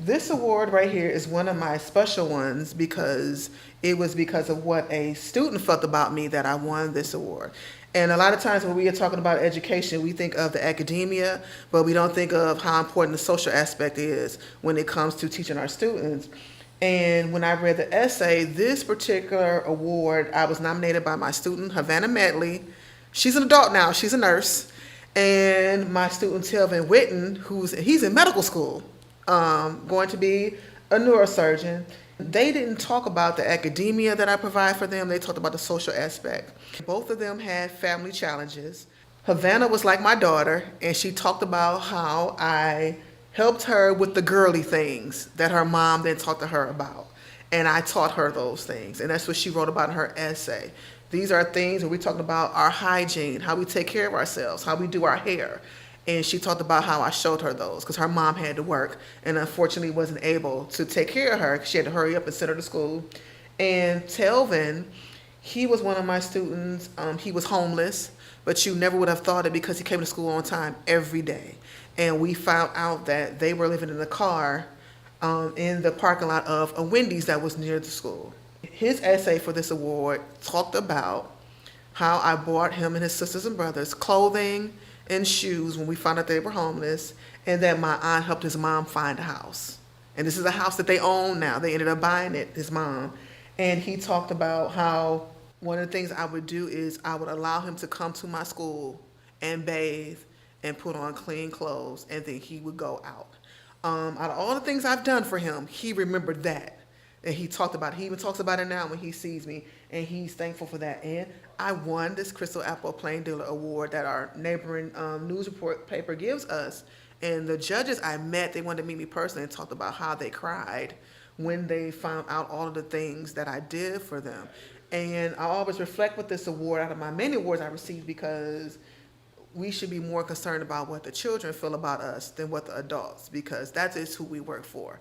This award right here is one of my special ones because it was because of what a student felt about me that I won this award. And a lot of times when we are talking about education, we think of the academia, but we don't think of how important the social aspect is when it comes to teaching our students. And when I read the essay, this particular award, I was nominated by my student, Havana Medley. She's an adult now, she's a nurse. And my student, Telvin Witten, he's in medical school, going to be a neurosurgeon. They didn't talk about the academia that I provide for them. They talked about the social aspect. Both of them had family challenges. Havana was like my daughter, and she talked about how I helped her with the girly things that her mom then talked to her about. And I taught her those things. And that's what she wrote about in her essay. These are things where we talked about our hygiene, how we take care of ourselves, how we do our hair. And she talked about how I showed her those because her mom had to work and unfortunately wasn't able to take care of her because she had to hurry up and send her to school. And Telvin, he was one of my students. He was homeless, but you never would have thought it because he came to school on time every day. And we found out that they were living in a car in the parking lot of a Wendy's that was near the school. His essay for this award talked about how I bought him and his sisters and brothers clothing and shoes when we found out they were homeless, and that my aunt helped his mom find a house. And this is a house that they own now. They ended up buying it, his mom. And he talked about how one of the things I would do is I would allow him to come to my school and bathe and put on clean clothes, and then he would go out. Out of all the things I've done for him, he remembered that. And he talked about it. He even talks about it now when he sees me, and he's thankful for that. And I won this Crystal Apple Plain Dealer Award that our neighboring news report paper gives us. And the judges I met, they wanted to meet me personally and talked about how they cried when they found out all of the things that I did for them. And I always reflect with this award out of my many awards I received because we should be more concerned about what the children feel about us than what the adults, because that is who we work for.